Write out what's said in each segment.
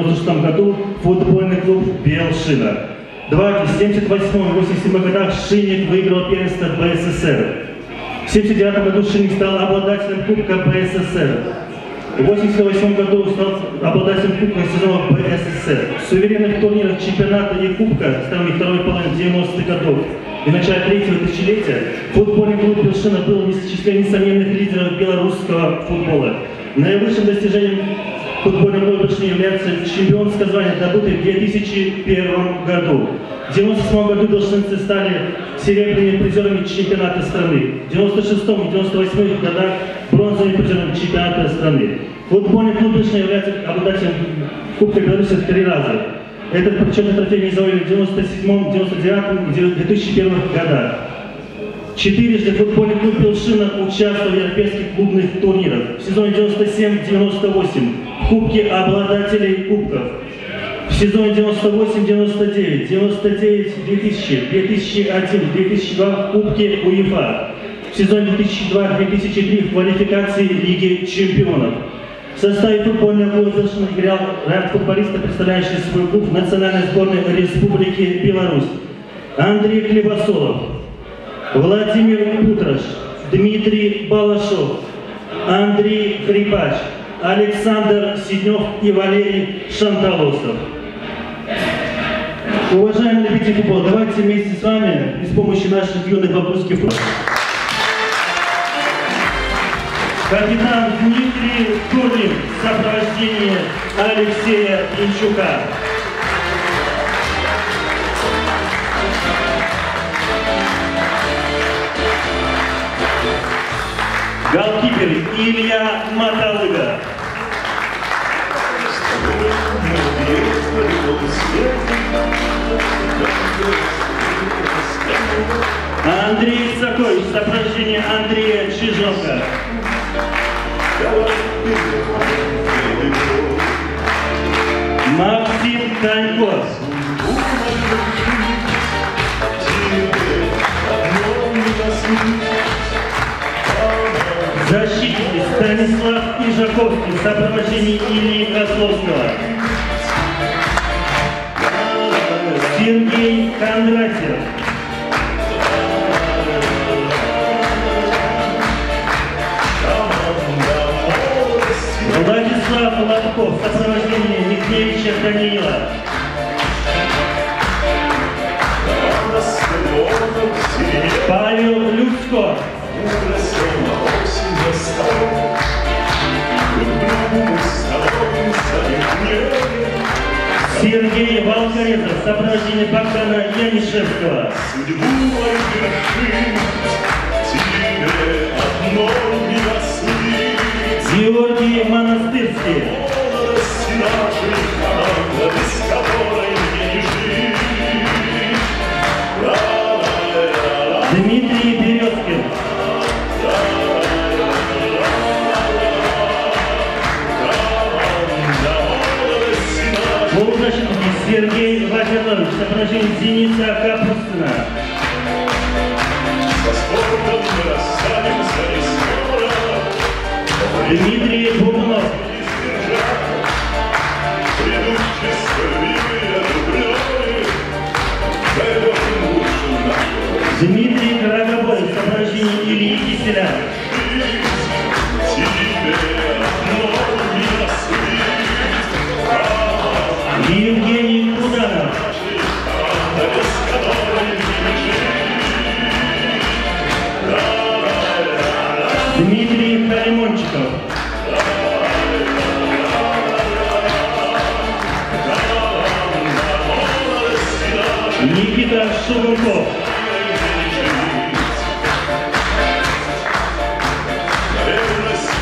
1996 году футбольный клуб «Белшина». Дважды в 1978-1987 годах Шинник выиграл первенство БССР. В 1979 году Шинник стал обладателем Кубка БССР. В 1988 году стал обладателем Кубка сезона БССР. В суверенных турнирах чемпионата и Кубка страны второй половины 90-х годов и в начале третьего тысячелетия футбольный клуб «Белшина» был в числе несомненных лидеров белорусского футбола. Наивысшим достижением футбольного клуба «Белшина» является чемпионское звание, добытое в 2001 году. В 1997 году белшинцы стали серебряными призерами чемпионата страны. В 1996 и 1998 годах бронзовыми призерами чемпионата страны. Футбольный клуб «Белшина» является обладателем Кубка Беларуси 3 раза. Этот почетный трофей не завоевали в 1997, 1999 и 2001 годах. Четырежды футбольный клуб «Белшина» участвовал в европейских клубных турнирах. В сезоне 97-98 в Кубке обладателей кубков. В сезоне 98-99, 99-2000, 2001, 2002 в Кубке УЕФА. В сезоне 2002-2003 в квалификации Лиги чемпионов. В составе футбольного клуба «Белшина» играл ряд футболистов, представляющих свой клуб в национальной сборной Республики Беларусь. Андрей Хлебосолов, Владимир Кутрош, Дмитрий Балашов, Андрей Хрипач, Александр Сиднев и Валерий Шанталосов. Уважаемые любители футбола, давайте вместе с вами и с помощью наших юных выпускников капитан Дмитрий Курлин в сопровождении Алексея Пинчука. Голкипер Илья Маталыга. Андрей Сакович в сопровождении Андрея Чижовка. Максим Коньков. Защитник Станислав Ижаковский в сопровождении Ильи Козловского. Сергей Кондратьев. Владислав Лобков в сопровождении Михневича Даниила. Павел Людько. Сергей Волкорезов в сопровождении Богдана Янишевского. Георгий Монастырский. Дмитрий Березкин. Полузащитник Сергей Владимирович в сопровождении Дениса Капустина. Дмитрий Бубнов. Дмитрий Карагобой в сопровождении Ильи Киселя. Евгений Куданов. Дмитрий Халимончиков. Никита Шурунков.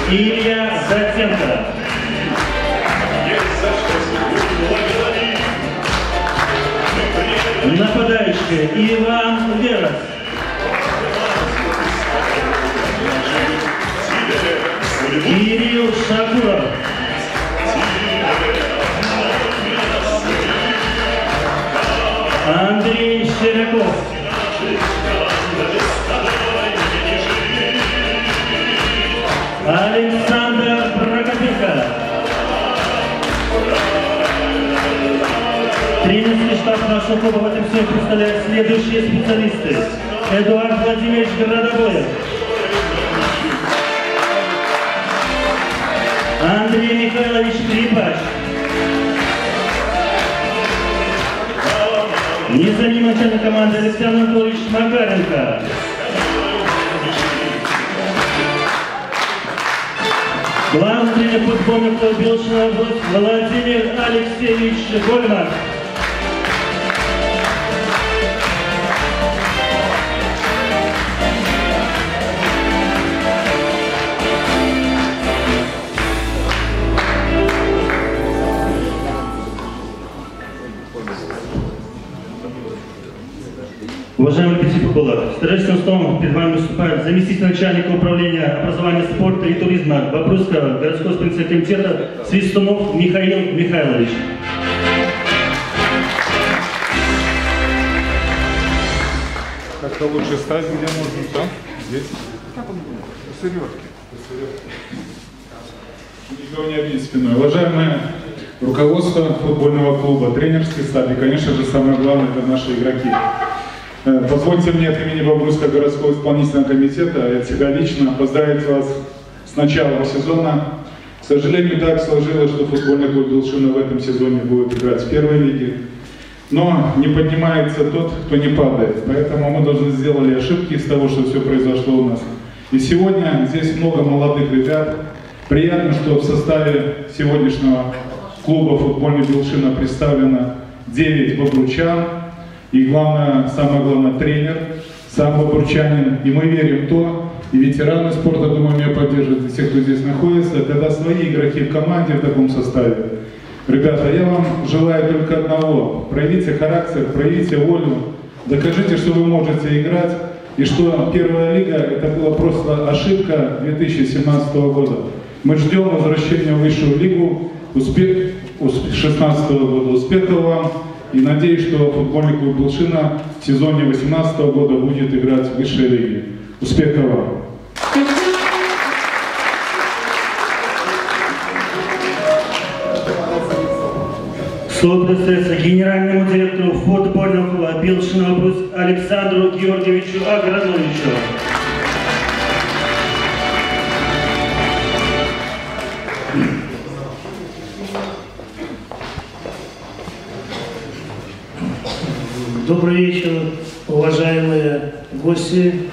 Илья Затенко. Нападающий Иван Верас. Кирилл Шакуров. Андрей Щеряков. Александр Прокопенко. штаб нашего клуба в этом сезоне представляют следующие специалисты. Эдуард Владимирович Городовой, Андрей Михайлович Крипач, незаменимый член команды Александр Анатольевич Макаренко, главный тренер футбольного клуба Белшина Владимир Алексеевич Гольмак, уважаемые пятифутболы, с торжественным словом перед вами выступает заместитель начальника управления образования, спорта и туризма Бобруйского городского исполнительного комитета Свистунов Михаил Михайлович. Как-то лучше стать, где можно, да? Здесь? Посередке. Никого не обидеть спиной. Уважаемое руководство футбольного клуба, тренерский штаб и, конечно же, самое главное, это наши игроки. Позвольте мне от имени Бобруйского городского исполнительного комитета и от себя лично поздравить вас с началом сезона. К сожалению, так сложилось, что футбольный клуб Белшина в этом сезоне будет играть в первой лиге. Но не поднимается тот, кто не падает. Поэтому мы должны сделали ошибки из того, что все произошло у нас. И сегодня здесь много молодых ребят. Приятно, что в составе сегодняшнего клуба футбольный Белшина представлено 9 бобручан. И главное, самое главное, тренер, сам бобручанин. И мы верим в то, и ветераны спорта, думаю, меня поддержат, и все, кто здесь находится, когда свои игроки в команде в таком составе. Ребята, я вам желаю только одного. Проявите характер, проявите волю, докажите, что вы можете играть, и что первая лига это была просто ошибка 2017 года. Мы ждем возвращения в высшую лигу 2016 года. Успехов вам! И надеюсь, что футбольный клуб Белшина в сезоне 2018 года будет играть в высшей лиге. Успехов вам! Слово предоставляется генеральному директору футбольного клуба Белшина Александру Георгиевичу Аграновичу. Добрый вечер, уважаемые гости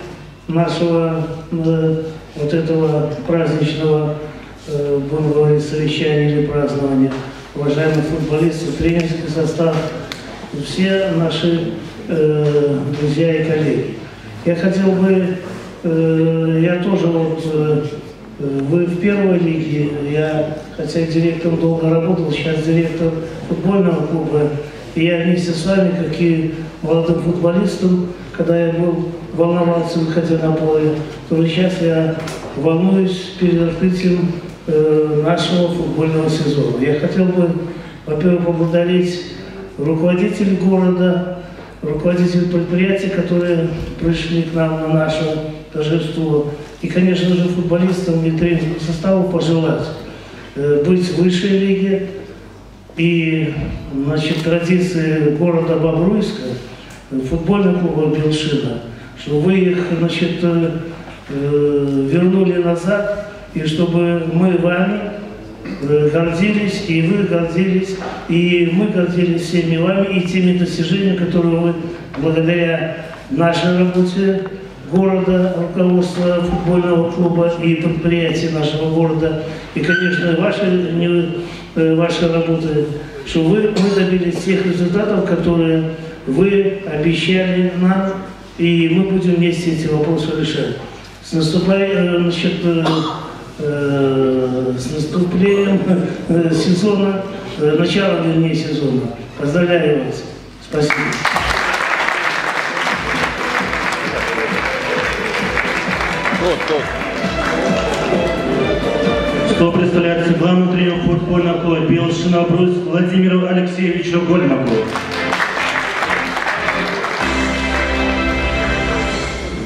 нашего вот этого праздничного, будем говорить, совещания или празднования, уважаемые футболисты, тренерский состав, все наши друзья и коллеги. Я хотел бы, я тоже вот, вы в первой лиге, я, хотя и директором долго работал, сейчас директор футбольного клуба, и я вместе с вами, как и молодым футболистом, когда я был, волновался, выходя на поле, то сейчас я волнуюсь перед открытием нашего футбольного сезона. Я хотел бы, во-первых, поблагодарить руководителей города, руководителей предприятий, которые пришли к нам на наше торжество, и, конечно же, футболистам и тренерскому составу пожелать быть в высшей лиге. И, значит, традиции города Бобруйска, футбольного клуба Белшина, что вы их, значит, вернули назад, и чтобы мы вами гордились, и вы гордились, и мы гордились всеми вами, и теми достижениями, которые вы, благодаря нашей работе города, руководства футбольного клуба и предприятий нашего города, и, конечно, вашей работы, что мы добились тех результатов, которые вы обещали нам, и мы будем вместе эти вопросы решать. С наступлением сезона, начала, вернее, сезона. Поздравляю вас. Спасибо. Что представляется главному тренеру футбольного клуба Белшина Владимиру Алексеевичу Гольмаку.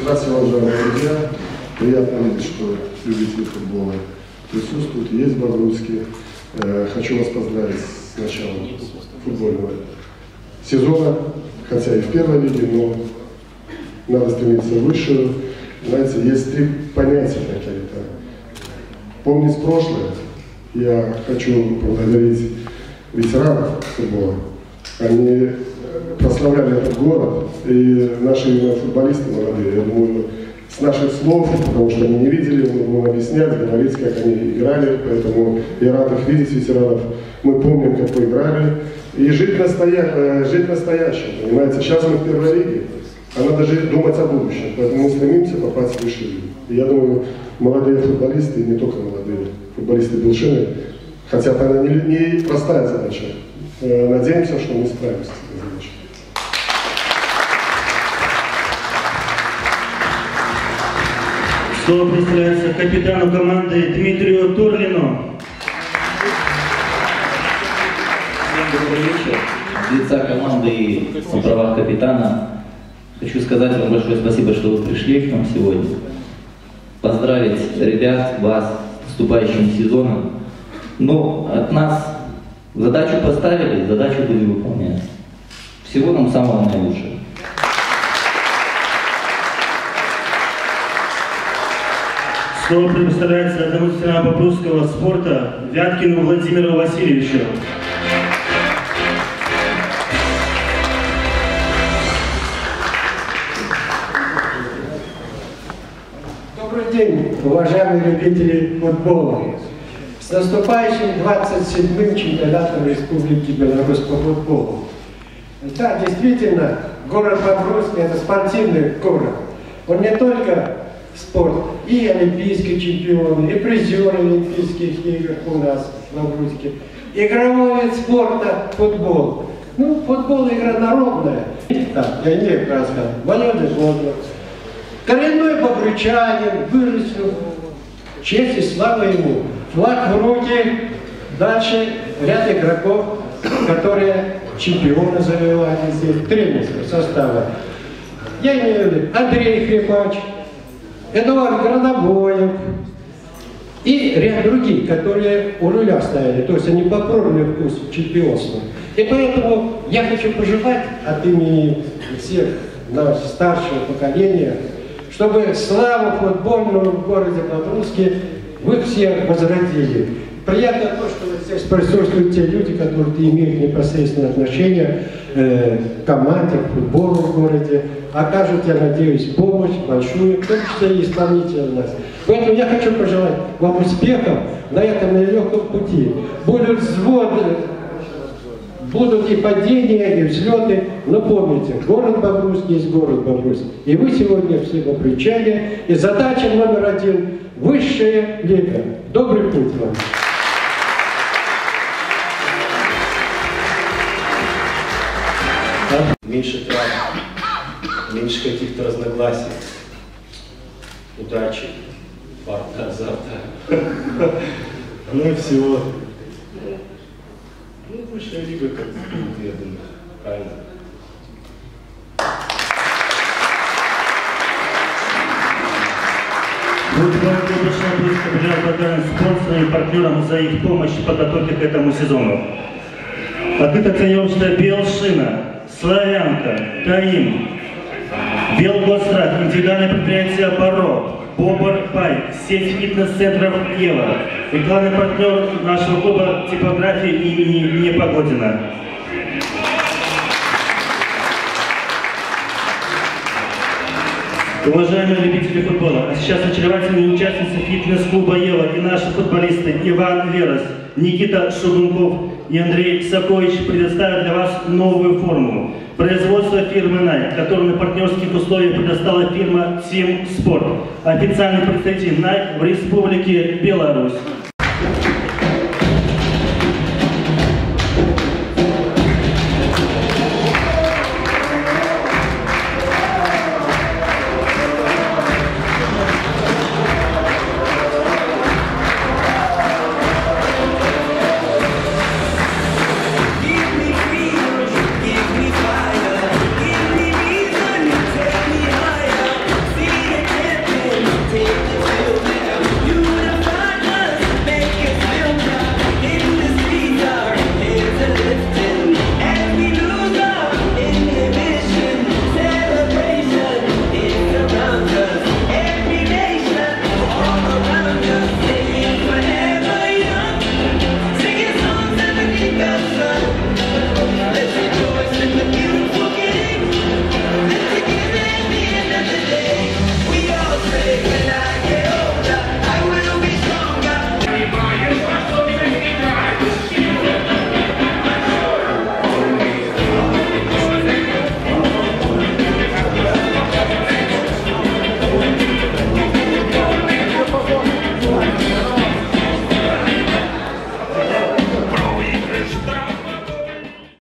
Здравствуйте, уважаемые друзья. Приятно видеть, что любители футбола присутствуют, есть в Бобруйске. Хочу вас поздравить с началом футбольного сезона, хотя и в первой лиге, но надо стремиться в высшую. Знаете, есть три понятия какие-то. Помнить прошлое. Я хочу поблагодарить ветеранов футбола. Они прославляли этот город, и наши футболисты молодые, я думаю, с наших слов, потому что они не видели, мы будем объяснять, говорить, как они играли, поэтому я рад их видеть, ветеранов. Мы помним, как вы играли, и жить настоящим, понимаете, сейчас мы в первой лиге, а надо думать о будущем, поэтому мы стремимся попасть в высшую лигу. И я думаю, молодые футболисты, и не только молодые футболисты Белшины, хотя это не простая задача, надеемся, что мы справимся с этой задачей. Слово представляется капитану команды Дмитрию Турлину. Всем добрый вечер. С лица команды и на правах капитана хочу сказать вам большое спасибо, что вы пришли к нам сегодня. Поздравить ребят, вас с наступающим сезоном. Но от нас задачу поставили, задачу будем выполнять. Всего нам самого наилучшего. Слово предоставляется одному из ветеранов Бобруйского спорта Вяткину Владимиру Васильевичу. Добрый день, уважаемые любители футбола. С наступающим 27-м чемпионатом Республики Беларусь по футболу. Да, действительно, город Бобруйский – это спортивный город. Он не только спорт, и олимпийские чемпионы, и призеры Олимпийских игр у нас в Бобруйске. Игровой вид спорта – футбол. Ну, футбол – игра народная. Так, я не рассказывал. Володя Жлобов. Коренной бобруйчанин, вырастил. Честь и слава ему. Флаг в руки. Дальше ряд игроков, которые чемпионы завоевали здесь, тренерского состава. Я имею в виду Андрей Хрипач, Эдуард Гранобоев и ряд других, которые у руля стояли, то есть они попробовали вкус чемпионства. И поэтому я хочу пожелать от имени всех нашего старшего поколения, чтобы славу футбольного в городе Бобруйске вы все возродили. Приятно то, что здесь присутствуют те люди, которые имеют непосредственное отношение к команде, к футболу в городе, окажут, я надеюсь, помощь большую, в том числе и исполнители нас. Поэтому я хочу пожелать вам успехов на этом нелегком пути. Будут взводы, будут и падения, и взлеты, но помните, город Бобруйский есть город Бобруйский. И вы сегодня все бобруйчане, и задача номер один – высшая лига. Добрый путь вам! Меньше травм, меньше каких-то разногласий, удачи, фарта, азарта, ну и всего. Ну, высшая лига, как я думаю, правильно. Футбольный клуб Башкирский объявляет благодарность спонсорам и партнерам за их помощь в подготовке к этому сезону. Открыто тренировочная Белшина, Славянка, Таим, Белгострад, индивидуальное предприятие Баро, Бобр Пай, сеть фитнес-центров Ева, и главный партнер нашего клуба типографии имени Непогодина. Уважаемые любители футбола, а сейчас очаровательные участницы фитнес-клуба Ева и наши футболисты Иван Верос, Никита Шугунков и Андрей Сакович предоставят для вас новую форму. Производство фирмы Nike, которую на партнерских условиях предоставила фирма Team Sport, официальный представитель Nike в Республике Беларусь.